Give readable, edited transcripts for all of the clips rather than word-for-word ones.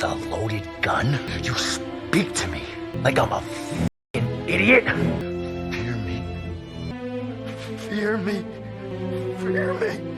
with a loaded gun? You speak to me like I'm a f***ing idiot? Fear me. Fear me. Fear me.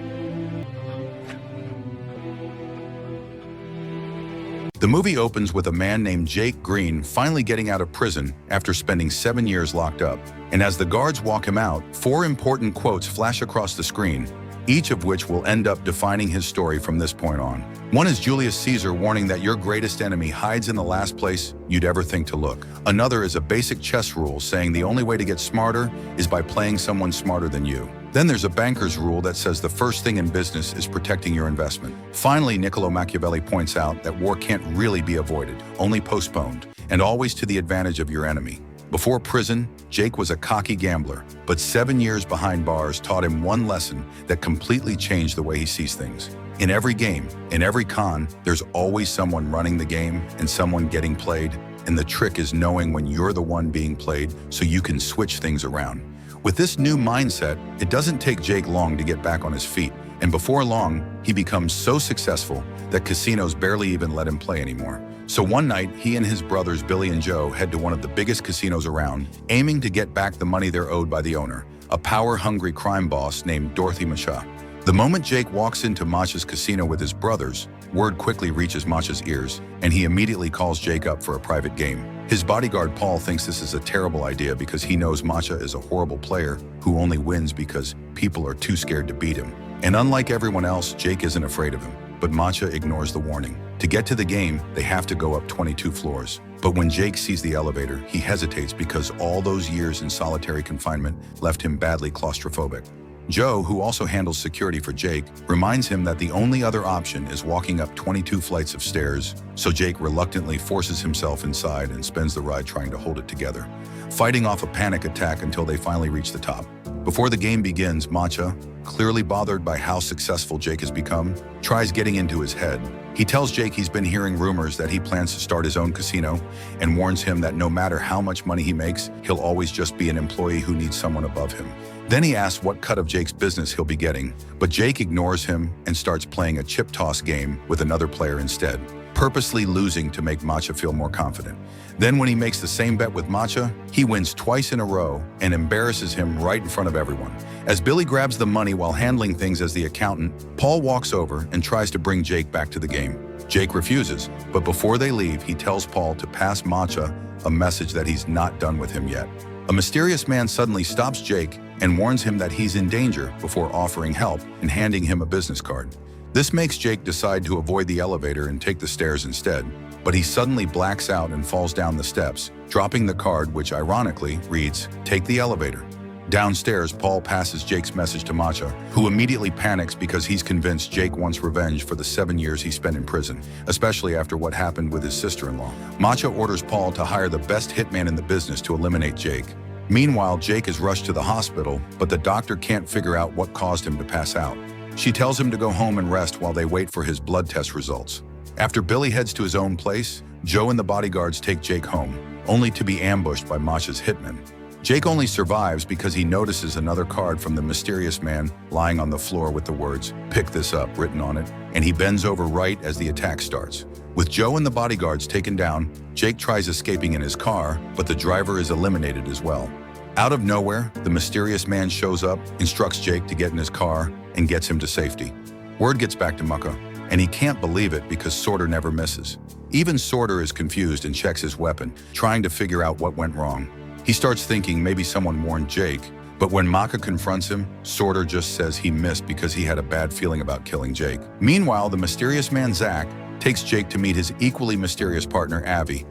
The movie opens with a man named Jake Green finally getting out of prison after spending 7 years locked up. And as the guards walk him out, 4 important quotes flash across the screen, each of which will end up defining his story from this point on. One is Julius Caesar warning that your greatest enemy hides in the last place you'd ever think to look. Another is a basic chess rule saying the only way to get smarter is by playing someone smarter than you. Then there's a banker's rule that says the first thing in business is protecting your investment. Finally, Niccolo Machiavelli points out that war can't really be avoided, only postponed, and always to the advantage of your enemy. Before prison, Jake was a cocky gambler, but 7 years behind bars taught him one lesson that completely changed the way he sees things. In every game, in every con, there's always someone running the game and someone getting played, and the trick is knowing when you're the one being played so you can switch things around. With this new mindset, it doesn't take Jake long to get back on his feet, and before long, he becomes so successful that casinos barely even let him play anymore. So one night, he and his brothers Billy and Joe head to one of the biggest casinos around, aiming to get back the money they're owed by the owner, a power-hungry crime boss named Dorothy Masha. The moment Jake walks into Masha's casino with his brothers, word quickly reaches Masha's ears, and he immediately calls Jake up for a private game. His bodyguard Paul thinks this is a terrible idea because he knows Masha is a horrible player who only wins because people are too scared to beat him. And unlike everyone else, Jake isn't afraid of him, but Masha ignores the warning. To get to the game, they have to go up 22 floors. But when Jake sees the elevator, he hesitates because all those years in solitary confinement left him badly claustrophobic. Joe, who also handles security for Jake, reminds him that the only other option is walking up 22 flights of stairs, so Jake reluctantly forces himself inside and spends the ride trying to hold it together, fighting off a panic attack until they finally reach the top. Before the game begins, Masha, clearly bothered by how successful Jake has become, tries getting into his head. He tells Jake he's been hearing rumors that he plans to start his own casino and warns him that no matter how much money he makes, he'll always just be an employee who needs someone above him. Then he asks what cut of Jake's business he'll be getting, but Jake ignores him and starts playing a chip toss game with another player instead, purposely losing to make Masha feel more confident. Then when he makes the same bet with Masha, he wins twice in a row and embarrasses him right in front of everyone. As Billy grabs the money while handling things as the accountant, Paul walks over and tries to bring Jake back to the game. Jake refuses, but before they leave, he tells Paul to pass Masha a message that he's not done with him yet. A mysterious man suddenly stops Jake and warns him that he's in danger before offering help and handing him a business card. This makes Jake decide to avoid the elevator and take the stairs instead, but he suddenly blacks out and falls down the steps, dropping the card which ironically reads, "Take the elevator." Downstairs, Paul passes Jake's message to Masha, who immediately panics because he's convinced Jake wants revenge for the 7 years he spent in prison, especially after what happened with his sister-in-law. Masha orders Paul to hire the best hitman in the business to eliminate Jake. Meanwhile, Jake is rushed to the hospital, but the doctor can't figure out what caused him to pass out. She tells him to go home and rest while they wait for his blood test results. After Billy heads to his own place, Joe and the bodyguards take Jake home, only to be ambushed by Masha's hitmen. Jake only survives because he notices another card from the mysterious man lying on the floor with the words, "Pick this up," written on it, and he bends over right as the attack starts. With Joe and the bodyguards taken down, Jake tries escaping in his car, but the driver is eliminated as well. Out of nowhere, the mysterious man shows up, instructs Jake to get in his car, and gets him to safety. Word gets back to Mucka, and he can't believe it because Sorter never misses. Even Sorter is confused and checks his weapon, trying to figure out what went wrong. He starts thinking maybe someone warned Jake, but when Maka confronts him, Sorter just says he missed because he had a bad feeling about killing Jake. Meanwhile, the mysterious man Zach takes Jake to meet his equally mysterious partner Avi,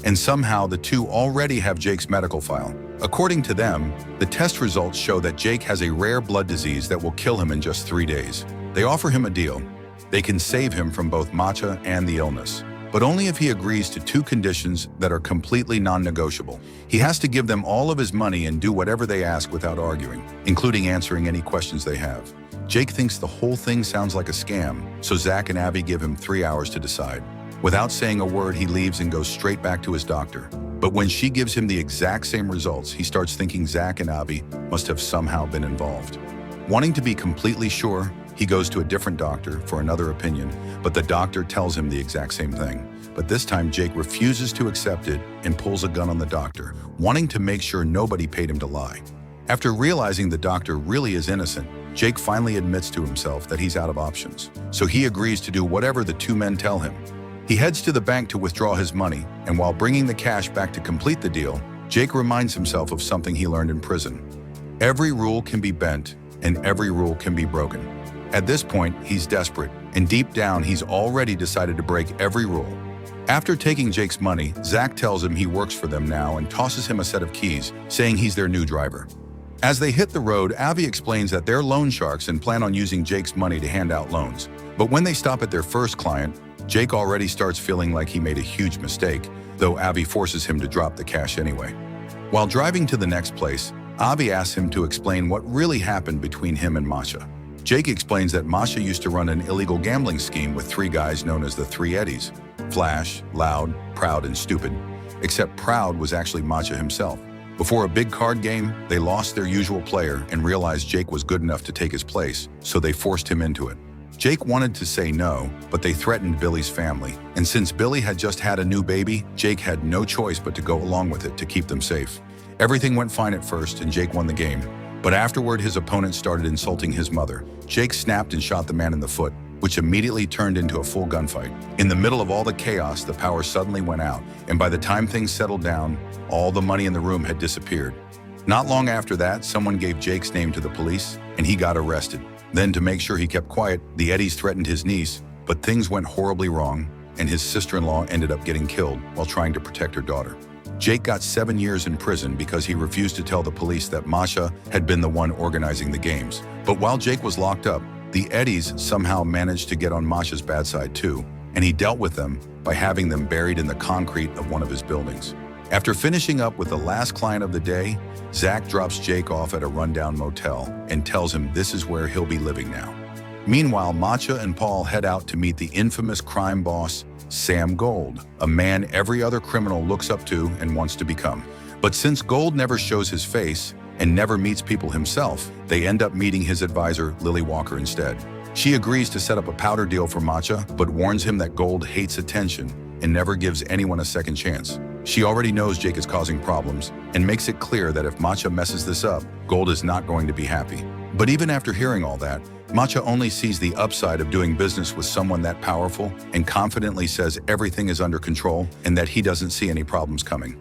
and somehow the two already have Jake's medical file. According to them, the test results show that Jake has a rare blood disease that will kill him in just 3 days. They offer him a deal. They can save him from both Matcha and the illness, but only if he agrees to 2 conditions that are completely non-negotiable. He has to give them all of his money and do whatever they ask without arguing, including answering any questions they have. Jake thinks the whole thing sounds like a scam, so Zach and Abby give him 3 hours to decide. Without saying a word, he leaves and goes straight back to his doctor. But when she gives him the exact same results, he starts thinking Zach and Abby must have somehow been involved. Wanting to be completely sure, He goes to a different doctor for another opinion, but the doctor tells him the exact same thing. But this time, Jake refuses to accept it and pulls a gun on the doctor, wanting to make sure nobody paid him to lie. After realizing the doctor really is innocent, Jake finally admits to himself that he's out of options, so he agrees to do whatever the two men tell him. He heads to the bank to withdraw his money, and while bringing the cash back to complete the deal, Jake reminds himself of something he learned in prison. Every rule can be bent, and every rule can be broken. At this point, he's desperate, and deep down, he's already decided to break every rule. After taking Jake's money, Zach tells him he works for them now and tosses him a set of keys, saying he's their new driver. As they hit the road, Avi explains that they're loan sharks and plan on using Jake's money to hand out loans. But when they stop at their first client, Jake already starts feeling like he made a huge mistake, though Avi forces him to drop the cash anyway. While driving to the next place, Avi asks him to explain what really happened between him and Masha. Jake explains that Masha used to run an illegal gambling scheme with three guys known as the Three Eddies: Flash, Loud, Proud, and Stupid. Except Proud was actually Masha himself. Before a big card game, they lost their usual player and realized Jake was good enough to take his place, so they forced him into it. Jake wanted to say no, but they threatened Billy's family, and since Billy had just had a new baby, Jake had no choice but to go along with it to keep them safe. Everything went fine at first, and Jake won the game. But afterward, his opponent started insulting his mother. Jake snapped and shot the man in the foot, which immediately turned into a full gunfight. In the middle of all the chaos, the power suddenly went out, and by the time things settled down, all the money in the room had disappeared. Not long after that, someone gave Jake's name to the police, and he got arrested. Then, to make sure he kept quiet, the Eddies threatened his niece, but things went horribly wrong, and his sister-in-law ended up getting killed while trying to protect her daughter. Jake got 7 years in prison because he refused to tell the police that Masha had been the one organizing the games. But while Jake was locked up, the Eddies somehow managed to get on Masha's bad side too, and he dealt with them by having them buried in the concrete of one of his buildings. After finishing up with the last client of the day, Zach drops Jake off at a rundown motel and tells him this is where he'll be living now. Meanwhile, Masha and Paul head out to meet the infamous crime boss, Sam Gold, a man every other criminal looks up to and wants to become. But since Gold never shows his face and never meets people himself, they end up meeting his advisor, Lily Walker, instead. She agrees to set up a powder deal for Masha, but warns him that Gold hates attention and never gives anyone a second chance. She already knows Jake is causing problems and makes it clear that if Masha messes this up, Gold is not going to be happy. But even after hearing all that, Masha only sees the upside of doing business with someone that powerful and confidently says everything is under control and that he doesn't see any problems coming.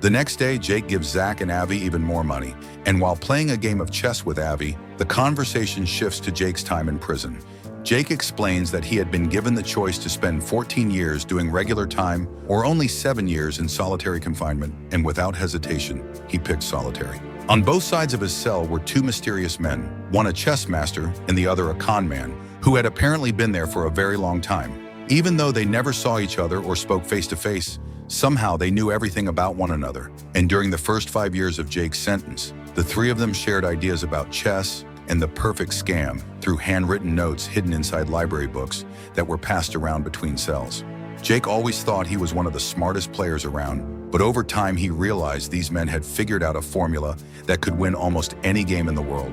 The next day, Jake gives Zach and Avi even more money, and while playing a game of chess with Avi, the conversation shifts to Jake's time in prison. Jake explains that he had been given the choice to spend 14 years doing regular time or only 7 years in solitary confinement, and without hesitation, he picked solitary. On both sides of his cell were two mysterious men, one a chess master and the other a con man, who had apparently been there for a very long time. Even though they never saw each other or spoke face to face, somehow they knew everything about one another. And during the first 5 years of Jake's sentence, the three of them shared ideas about chess and the perfect scam through handwritten notes hidden inside library books that were passed around between cells. Jake always thought he was one of the smartest players around, but over time he realized these men had figured out a formula that could win almost any game in the world.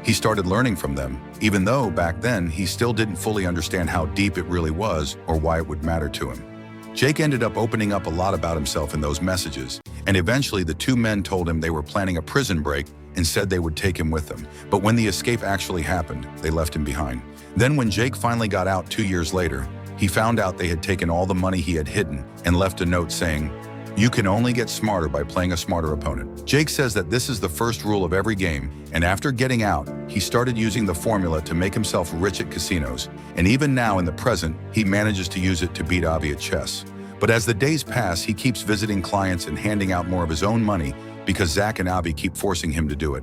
He started learning from them, even though back then he still didn't fully understand how deep it really was or why it would matter to him. Jake ended up opening up a lot about himself in those messages, and eventually the two men told him they were planning a prison break and said they would take him with them. But when the escape actually happened, they left him behind. Then when Jake finally got out 2 years later, he found out they had taken all the money he had hidden and left a note saying, "You can only get smarter by playing a smarter opponent." Jake says that this is the first rule of every game, and after getting out, he started using the formula to make himself rich at casinos. And even now in the present, he manages to use it to beat Avi at chess. But as the days pass, he keeps visiting clients and handing out more of his own money because Zach and Avi keep forcing him to do it.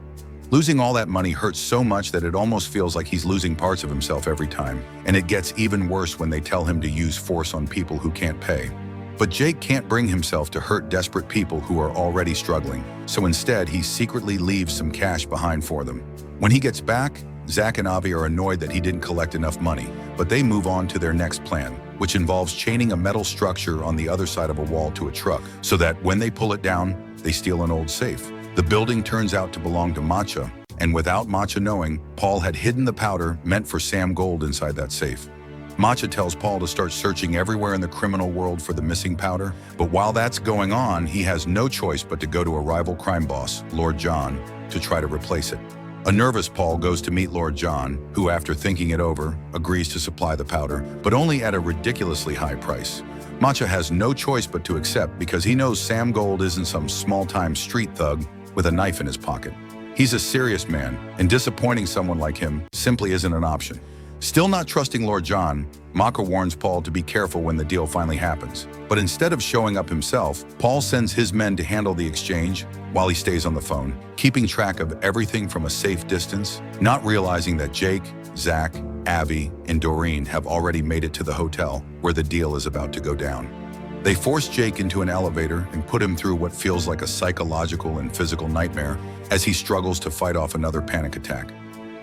Losing all that money hurts so much that it almost feels like he's losing parts of himself every time, and it gets even worse when they tell him to use force on people who can't pay. But Jake can't bring himself to hurt desperate people who are already struggling, so instead he secretly leaves some cash behind for them. When he gets back, Zach and Avi are annoyed that he didn't collect enough money, but they move on to their next plan, which involves chaining a metal structure on the other side of a wall to a truck, so that when they pull it down, they steal an old safe. The building turns out to belong to Masha, and without Macha knowing, Paul had hidden the powder meant for Sam Gold inside that safe. Macha tells Paul to start searching everywhere in the criminal world for the missing powder, but while that's going on, he has no choice but to go to a rival crime boss, Lord John, to try to replace it. A nervous Paul goes to meet Lord John, who, after thinking it over, agrees to supply the powder, but only at a ridiculously high price. Macha has no choice but to accept because he knows Sam Gold isn't some small-time street thug with a knife in his pocket. He's a serious man, and disappointing someone like him simply isn't an option. Still not trusting Lord John, Macha warns Paul to be careful when the deal finally happens. But instead of showing up himself, Paul sends his men to handle the exchange while he stays on the phone, keeping track of everything from a safe distance, not realizing that Jake, Zach, Avi, and Doreen have already made it to the hotel where the deal is about to go down. They force Jake into an elevator and put him through what feels like a psychological and physical nightmare as he struggles to fight off another panic attack.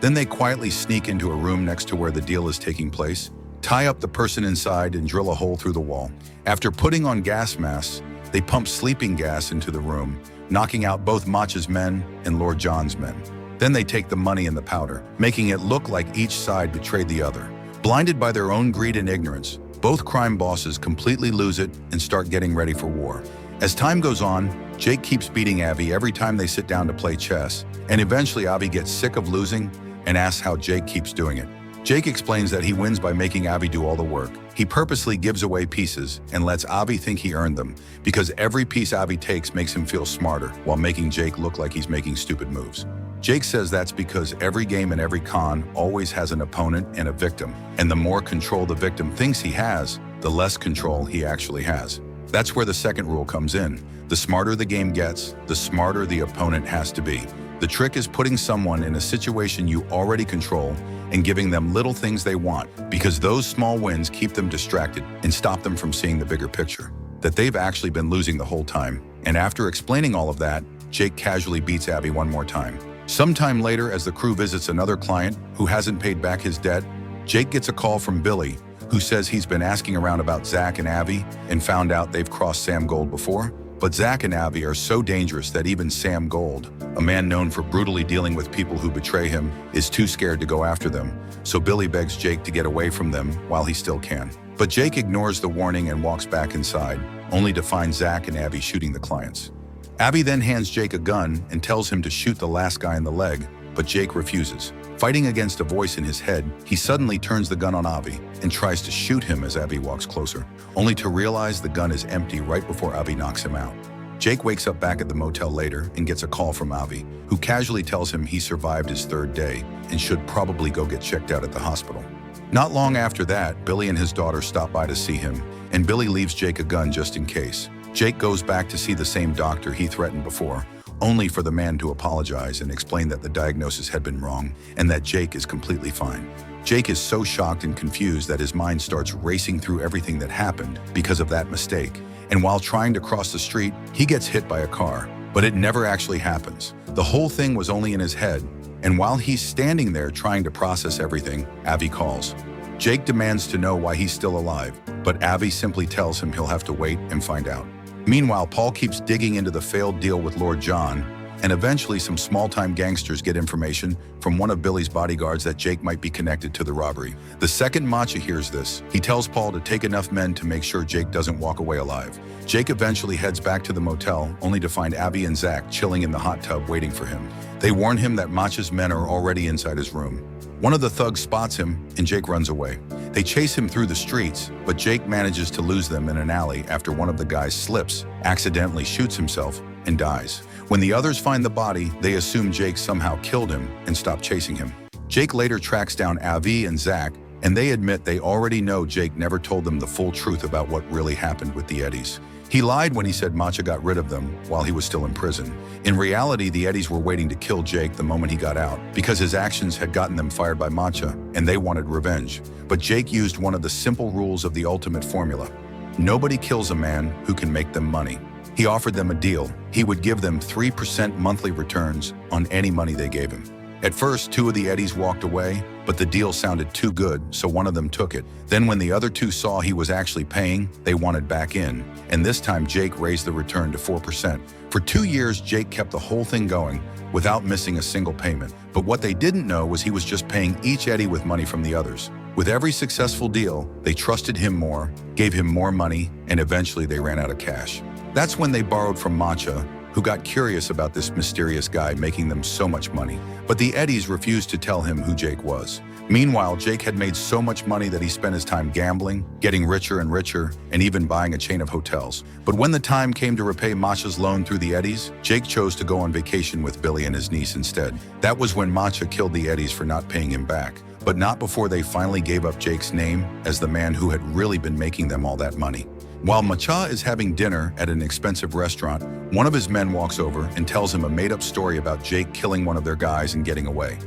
Then they quietly sneak into a room next to where the deal is taking place, tie up the person inside and drill a hole through the wall. After putting on gas masks, they pump sleeping gas into the room, knocking out both Macha's men and Lord John's men. Then they take the money and the powder, making it look like each side betrayed the other. Blinded by their own greed and ignorance, both crime bosses completely lose it and start getting ready for war. As time goes on, Jake keeps beating Avi every time they sit down to play chess, and eventually Avi gets sick of losing and asks how Jake keeps doing it. Jake explains that he wins by making Avi do all the work. He purposely gives away pieces and lets Avi think he earned them, because every piece Avi takes makes him feel smarter while making Jake look like he's making stupid moves. Jake says that's because every game and every con always has an opponent and a victim, and the more control the victim thinks he has, the less control he actually has. That's where the second rule comes in. The smarter the game gets, the smarter the opponent has to be. The trick is putting someone in a situation you already control and giving them little things they want, because those small wins keep them distracted and stop them from seeing the bigger picture, that they've actually been losing the whole time. And after explaining all of that, Jake casually beats Avi one more time. Sometime later, as the crew visits another client who hasn't paid back his debt, Jake gets a call from Billy, who says he's been asking around about Zach and Avi and found out they've crossed Sam Gold before. But Zach and Avi are so dangerous that even Sam Gold, a man known for brutally dealing with people who betray him, is too scared to go after them. So Billy begs Jake to get away from them while he still can. But Jake ignores the warning and walks back inside, only to find Zach and Avi shooting the clients. Avi then hands Jake a gun and tells him to shoot the last guy in the leg, but Jake refuses. Fighting against a voice in his head, he suddenly turns the gun on Avi and tries to shoot him as Avi walks closer, only to realize the gun is empty right before Avi knocks him out. Jake wakes up back at the motel later and gets a call from Avi, who casually tells him he survived his third day and should probably go get checked out at the hospital. Not long after that, Billy and his daughter stop by to see him, and Billy leaves Jake a gun just in case. Jake goes back to see the same doctor he threatened before, only for the man to apologize and explain that the diagnosis had been wrong and that Jake is completely fine. Jake is so shocked and confused that his mind starts racing through everything that happened because of that mistake. And while trying to cross the street, he gets hit by a car, but it never actually happens. The whole thing was only in his head, and while he's standing there trying to process everything, Avi calls. Jake demands to know why he's still alive, but Avi simply tells him he'll have to wait and find out. Meanwhile, Paul keeps digging into the failed deal with Lord John, and eventually some small-time gangsters get information from one of Billy's bodyguards that Jake might be connected to the robbery. The second Macha hears this, he tells Paul to take enough men to make sure Jake doesn't walk away alive. Jake eventually heads back to the motel, only to find Avi and Zach chilling in the hot tub waiting for him. They warn him that Macha's men are already inside his room. One of the thugs spots him, and Jake runs away. They chase him through the streets, but Jake manages to lose them in an alley after one of the guys slips, accidentally shoots himself, and dies. When the others find the body, they assume Jake somehow killed him and stop chasing him. Jake later tracks down Avi and Zach, and they admit they already know Jake never told them the full truth about what really happened with the Eddies. He lied when he said Macha got rid of them while he was still in prison. In reality, the Eddies were waiting to kill Jake the moment he got out because his actions had gotten them fired by Macha, and they wanted revenge. But Jake used one of the simple rules of the ultimate formula. Nobody kills a man who can make them money. He offered them a deal. He would give them 3% monthly returns on any money they gave him. At first, two of the Eddies walked away, but the deal sounded too good, so one of them took it. Then when the other two saw he was actually paying, they wanted back in. And this time Jake raised the return to 4%. For 2 years, Jake kept the whole thing going without missing a single payment. But what they didn't know was he was just paying each Eddie with money from the others. With every successful deal, they trusted him more, gave him more money, and eventually they ran out of cash. That's when they borrowed from Matcha, who got curious about this mysterious guy making them so much money. But the Eddies refused to tell him who Jake was. Meanwhile, Jake had made so much money that he spent his time gambling, getting richer and richer, and even buying a chain of hotels. But when the time came to repay Matcha's loan through the Eddies, Jake chose to go on vacation with Billy and his niece instead. That was when Matcha killed the Eddies for not paying him back, but not before they finally gave up Jake's name as the man who had really been making them all that money. While Matcha is having dinner at an expensive restaurant, one of his men walks over and tells him a made-up story about Jake killing one of their guys and getting away.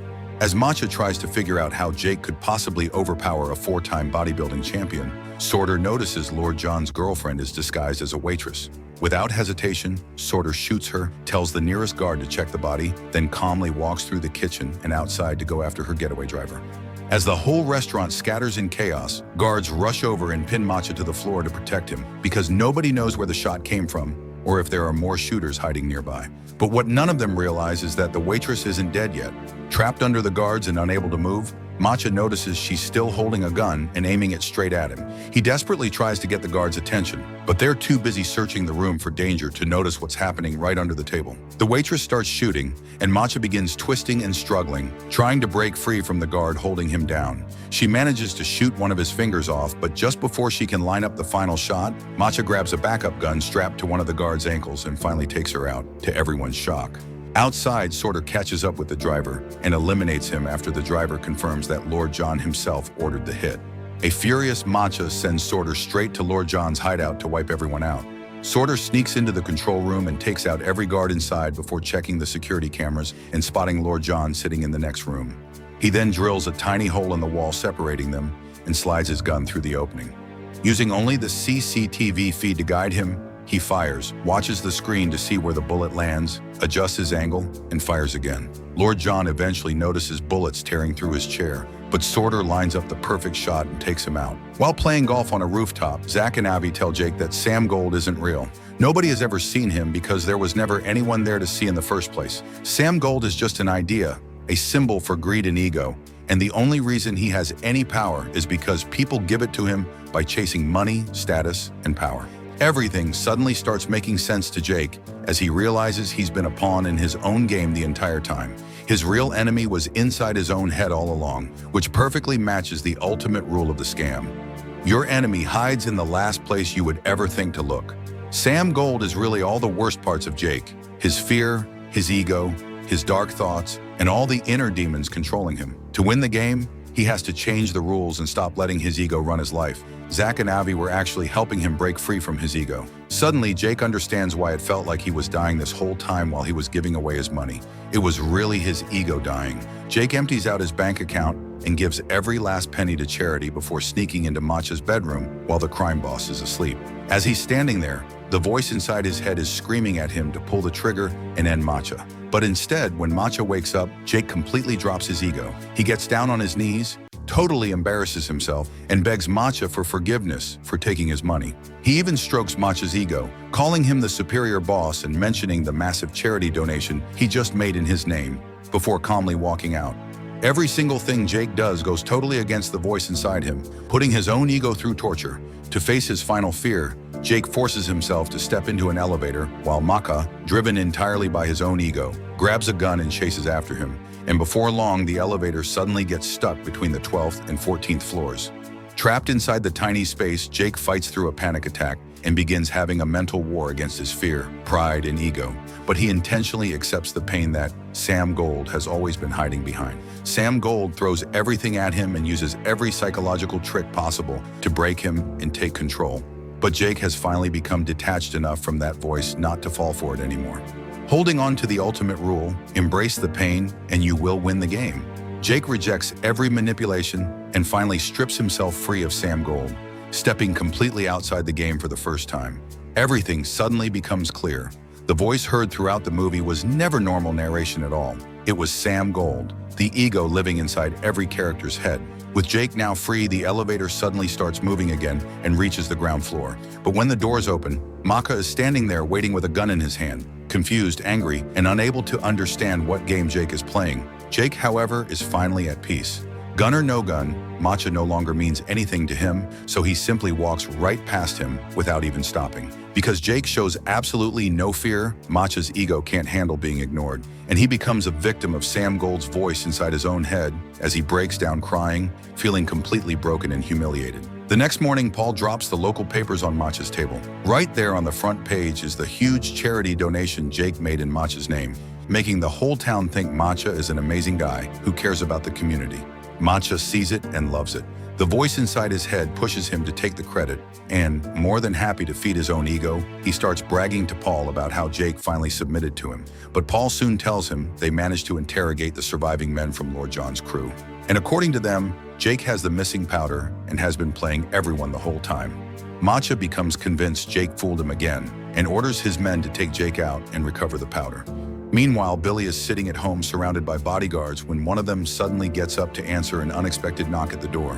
As Matcha tries to figure out how Jake could possibly overpower a 4-time bodybuilding champion, Sorter notices Lord John's girlfriend is disguised as a waitress. Without hesitation, Sorter shoots her, tells the nearest guard to check the body, then calmly walks through the kitchen and outside to go after her getaway driver. As the whole restaurant scatters in chaos, guards rush over and pin Matcha to the floor to protect him, because nobody knows where the shot came from or if there are more shooters hiding nearby. But what none of them realize is that the waitress isn't dead yet. Trapped under the guards and unable to move, Matcha notices she's still holding a gun and aiming it straight at him. He desperately tries to get the guards' attention, but they're too busy searching the room for danger to notice what's happening right under the table. The waitress starts shooting, and Matcha begins twisting and struggling, trying to break free from the guard holding him down. She manages to shoot one of his fingers off, but just before she can line up the final shot, Matcha grabs a backup gun strapped to one of the guard's ankles and finally takes her out, to everyone's shock. Outside, Sorter catches up with the driver and eliminates him after the driver confirms that Lord John himself ordered the hit. A furious Matcha sends Sorter straight to Lord John's hideout to wipe everyone out. Sorter sneaks into the control room and takes out every guard inside before checking the security cameras and spotting Lord John sitting in the next room. He then drills a tiny hole in the wall separating them and slides his gun through the opening. Using only the CCTV feed to guide him, he fires, watches the screen to see where the bullet lands, adjusts his angle, and fires again. Lord John eventually notices bullets tearing through his chair, but Sorter lines up the perfect shot and takes him out. While playing golf on a rooftop, Zach and Abby tell Jake that Sam Gold isn't real. Nobody has ever seen him because there was never anyone there to see in the first place. Sam Gold is just an idea, a symbol for greed and ego, and the only reason he has any power is because people give it to him by chasing money, status, and power. Everything suddenly starts making sense to Jake as he realizes he's been a pawn in his own game the entire time. His real enemy was inside his own head all along, which perfectly matches the ultimate rule of the scam. Your enemy hides in the last place you would ever think to look. Sam Gold is really all the worst parts of Jake: his fear, his ego, his dark thoughts, and all the inner demons controlling him. To win the game, he has to change the rules and stop letting his ego run his life. Zach and Abby were actually helping him break free from his ego. Suddenly, Jake understands why it felt like he was dying this whole time while he was giving away his money. It was really his ego dying. Jake empties out his bank account and gives every last penny to charity before sneaking into Matcha's bedroom while the crime boss is asleep. As he's standing there, the voice inside his head is screaming at him to pull the trigger and end Matcha. But instead, when Matcha wakes up, Jake completely drops his ego. He gets down on his knees, totally embarrasses himself, and begs Matcha for forgiveness for taking his money. He even strokes Matcha's ego, calling him the superior boss and mentioning the massive charity donation he just made in his name, before calmly walking out. Every single thing Jake does goes totally against the voice inside him, putting his own ego through torture. To face his final fear, Jake forces himself to step into an elevator while Matcha, driven entirely by his own ego, grabs a gun and chases after him. And before long, the elevator suddenly gets stuck between the 12th and 14th floors. Trapped inside the tiny space, Jake fights through a panic attack and begins having a mental war against his fear, pride, and ego. But he intentionally accepts the pain that Sam Gold has always been hiding behind. Sam Gold throws everything at him and uses every psychological trick possible to break him and take control. But Jake has finally become detached enough from that voice not to fall for it anymore. Holding on to the ultimate rule, embrace the pain, and you will win the game. Jake rejects every manipulation and finally strips himself free of Sam Gold, stepping completely outside the game for the first time. Everything suddenly becomes clear. The voice heard throughout the movie was never normal narration at all. It was Sam Gold, the ego living inside every character's head. With Jake now free, the elevator suddenly starts moving again and reaches the ground floor. But when the doors open, Maka is standing there waiting with a gun in his hand, confused, angry, and unable to understand what game Jake is playing. Jake, however, is finally at peace. Gun or no gun, Macha no longer means anything to him, so he simply walks right past him without even stopping. Because Jake shows absolutely no fear, Macha's ego can't handle being ignored, and he becomes a victim of Sam Gold's voice inside his own head as he breaks down crying, feeling completely broken and humiliated. The next morning, Paul drops the local papers on Macha's table. Right there on the front page is the huge charity donation Jake made in Macha's name, making the whole town think Macha is an amazing guy who cares about the community. Macha sees it and loves it. The voice inside his head pushes him to take the credit, and, more than happy to feed his own ego, he starts bragging to Paul about how Jake finally submitted to him. But Paul soon tells him they managed to interrogate the surviving men from Lord John's crew. And according to them, Jake has the missing powder and has been playing everyone the whole time. Macha becomes convinced Jake fooled him again and orders his men to take Jake out and recover the powder. Meanwhile, Billy is sitting at home surrounded by bodyguards when one of them suddenly gets up to answer an unexpected knock at the door.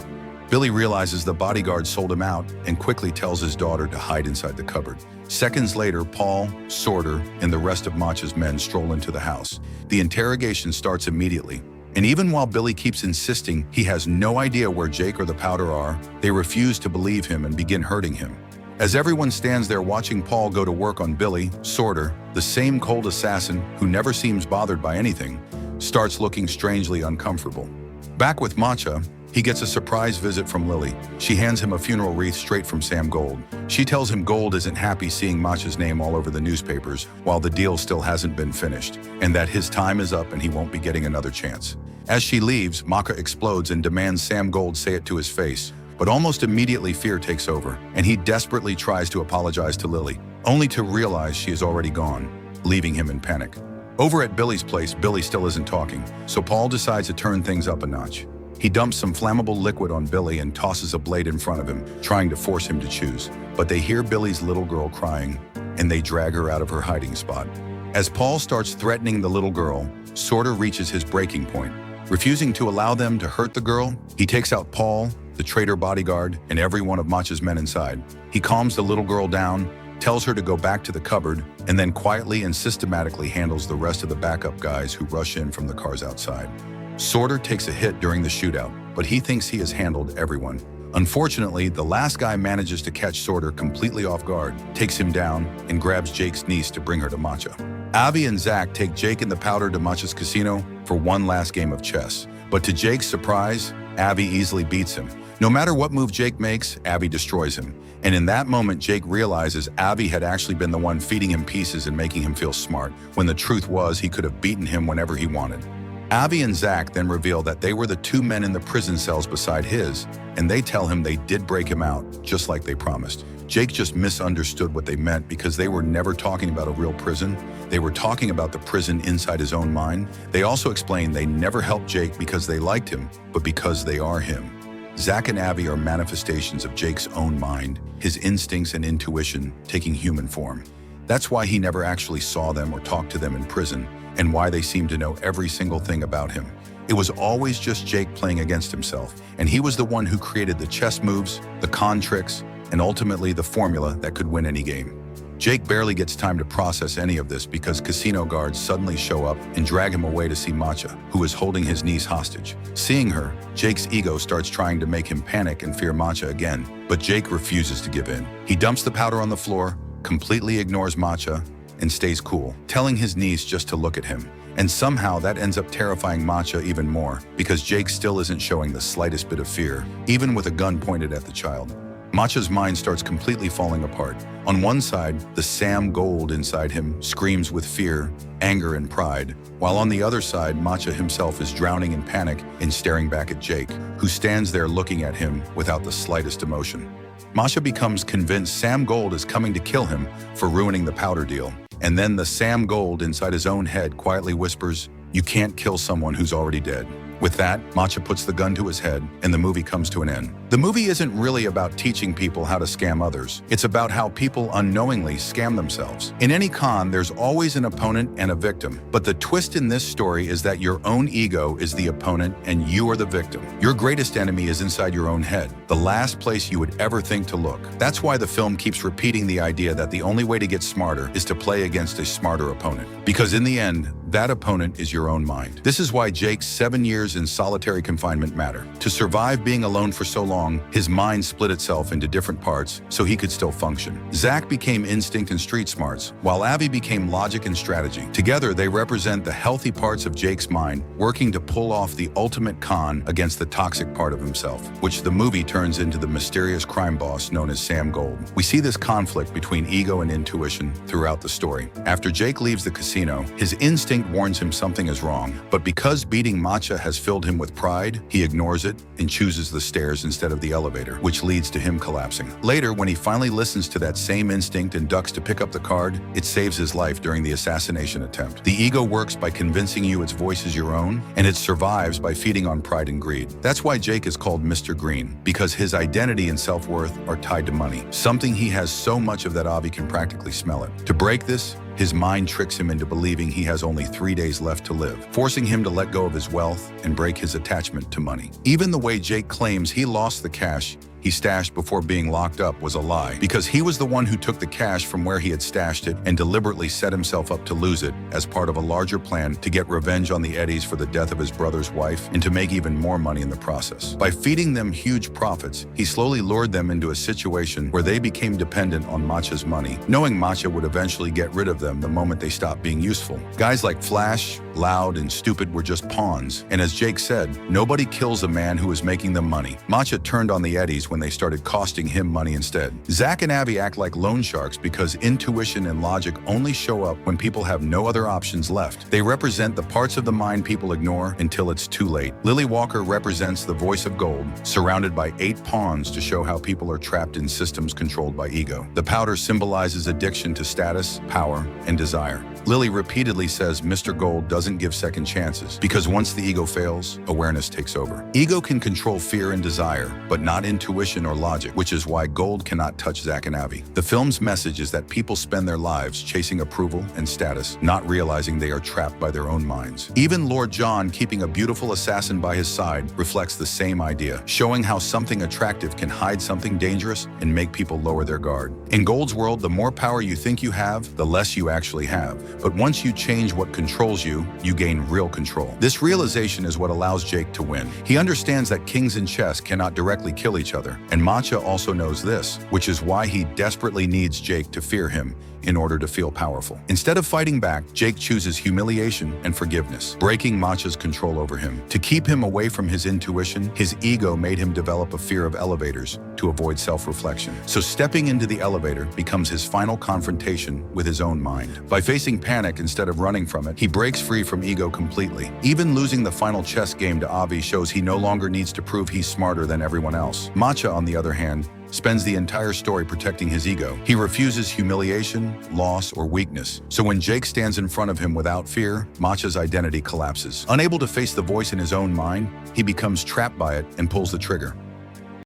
Billy realizes the bodyguard sold him out and quickly tells his daughter to hide inside the cupboard. Seconds later, Paul, Sorter, and the rest of Macha's men stroll into the house. The interrogation starts immediately, and even while Billy keeps insisting he has no idea where Jake or the powder are, they refuse to believe him and begin hurting him. As everyone stands there watching Paul go to work on Billy, Sorter, the same cold assassin who never seems bothered by anything, starts looking strangely uncomfortable. Back with Macha, he gets a surprise visit from Lily. She hands him a funeral wreath straight from Sam Gold. She tells him Gold isn't happy seeing Macha's name all over the newspapers while the deal still hasn't been finished, and that his time is up and he won't be getting another chance. As she leaves, Macha explodes and demands Sam Gold say it to his face. But almost immediately fear takes over, and he desperately tries to apologize to Lily, only to realize she is already gone, leaving him in panic. Over at Billy's place, Billy still isn't talking, so Paul decides to turn things up a notch. He dumps some flammable liquid on Billy and tosses a blade in front of him, trying to force him to choose. But they hear Billy's little girl crying, and they drag her out of her hiding spot. As Paul starts threatening the little girl, Sorter reaches his breaking point. Refusing to allow them to hurt the girl, he takes out Paul, the traitor bodyguard, and every one of Macha's men inside. He calms the little girl down, tells her to go back to the cupboard, and then quietly and systematically handles the rest of the backup guys who rush in from the cars outside. Sorter takes a hit during the shootout, but he thinks he has handled everyone. Unfortunately, the last guy manages to catch Sorter completely off guard, takes him down, and grabs Jake's niece to bring her to Macha. Avi and Zach take Jake and the powder to Macha's casino for one last game of chess. But to Jake's surprise, Avi easily beats him. No matter what move Jake makes, Avi destroys him. And in that moment, Jake realizes Avi had actually been the one feeding him pieces and making him feel smart, when the truth was he could have beaten him whenever he wanted. Avi and Zach then reveal that they were the two men in the prison cells beside his, and they tell him they did break him out, just like they promised. Jake just misunderstood what they meant because they were never talking about a real prison. They were talking about the prison inside his own mind. They also explained they never helped Jake because they liked him, but because they are him. Zach and Avi are manifestations of Jake's own mind, his instincts and intuition taking human form. That's why he never actually saw them or talked to them in prison, and why they seem to know every single thing about him. It was always just Jake playing against himself, and he was the one who created the chess moves, the con tricks, and ultimately the formula that could win any game. Jake barely gets time to process any of this because casino guards suddenly show up and drag him away to see Macha, who is holding his niece hostage. Seeing her, Jake's ego starts trying to make him panic and fear Macha again, but Jake refuses to give in. He dumps the powder on the floor, completely ignores Macha, and stays cool, telling his niece just to look at him. And somehow that ends up terrifying Macha even more, because Jake still isn't showing the slightest bit of fear, even with a gun pointed at the child. Macha's mind starts completely falling apart. On one side, the Sam Gold inside him screams with fear, anger, and pride, while on the other side, Macha himself is drowning in panic and staring back at Jake, who stands there looking at him without the slightest emotion. Macha becomes convinced Sam Gold is coming to kill him for ruining the powder deal. And then the Sam Gold inside his own head quietly whispers, "You can't kill someone who's already dead." With that, Macha puts the gun to his head, and the movie comes to an end. The movie isn't really about teaching people how to scam others. It's about how people unknowingly scam themselves. In any con, there's always an opponent and a victim. But the twist in this story is that your own ego is the opponent and you are the victim. Your greatest enemy is inside your own head, the last place you would ever think to look. That's why the film keeps repeating the idea that the only way to get smarter is to play against a smarter opponent. Because in the end, that opponent is your own mind. This is why Jake's 7 years in solitary confinement matter. To survive being alone for so long, his mind split itself into different parts so he could still function. Zach became instinct and street smarts, while Avi became logic and strategy. Together, they represent the healthy parts of Jake's mind, working to pull off the ultimate con against the toxic part of himself, which the movie turns into the mysterious crime boss known as Sam Gold. We see this conflict between ego and intuition throughout the story. After Jake leaves the casino, his instinct warns him something is wrong, but because beating Macha has filled him with pride, he ignores it and chooses the stairs instead of the elevator, which leads to him collapsing. Later, when he finally listens to that same instinct and ducks to pick up the card, it saves his life during the assassination attempt. The ego works by convincing you its voice is your own, and it survives by feeding on pride and greed. That's why Jake is called Mr. Green, because his identity and self-worth are tied to money, something he has so much of that Avi can practically smell it. To break this, his mind tricks him into believing he has only 3 days left to live, forcing him to let go of his wealth and break his attachment to money. Even the way Jake claims he lost the cash he stashed before being locked up was a lie, because he was the one who took the cash from where he had stashed it and deliberately set himself up to lose it as part of a larger plan to get revenge on the Eddies for the death of his brother's wife and to make even more money in the process. By feeding them huge profits, he slowly lured them into a situation where they became dependent on Macha's money, knowing Macha would eventually get rid of them the moment they stopped being useful. Guys like Flash, Loud, and Stupid were just pawns, and as Jake said, nobody kills a man who is making them money. Macha turned on the Eddies when they started costing him money instead. Zach and Avi act like loan sharks because intuition and logic only show up when people have no other options left. They represent the parts of the mind people ignore until it's too late. Lily Walker represents the voice of gold, surrounded by 8 pawns to show how people are trapped in systems controlled by ego. The powder symbolizes addiction to status, power, and desire. Lily repeatedly says Mr. Gold doesn't give second chances because once the ego fails, awareness takes over. Ego can control fear and desire, but not intuition or logic, which is why Gold cannot touch Zach and Avi. The film's message is that people spend their lives chasing approval and status, not realizing they are trapped by their own minds. Even Lord John keeping a beautiful assassin by his side reflects the same idea, showing how something attractive can hide something dangerous and make people lower their guard. In Gold's world, the more power you think you have, the less you actually have. But once you change what controls you, you gain real control. This realization is what allows Jake to win. He understands that kings in chess cannot directly kill each other, and Macha also knows this, which is why he desperately needs Jake to fear him in order to feel powerful. Instead of fighting back, Jake chooses humiliation and forgiveness, breaking Macha's control over him. To keep him away from his intuition, his ego made him develop a fear of elevators to avoid self-reflection. So stepping into the elevator becomes his final confrontation with his own mind. By facing panic instead of running from it, he breaks free from ego completely. Even losing the final chess game to Avi shows he no longer needs to prove he's smarter than everyone else. Macha, on the other hand, spends the entire story protecting his ego. He refuses humiliation, loss, or weakness. So when Jake stands in front of him without fear, Macha's identity collapses. Unable to face the voice in his own mind, he becomes trapped by it and pulls the trigger.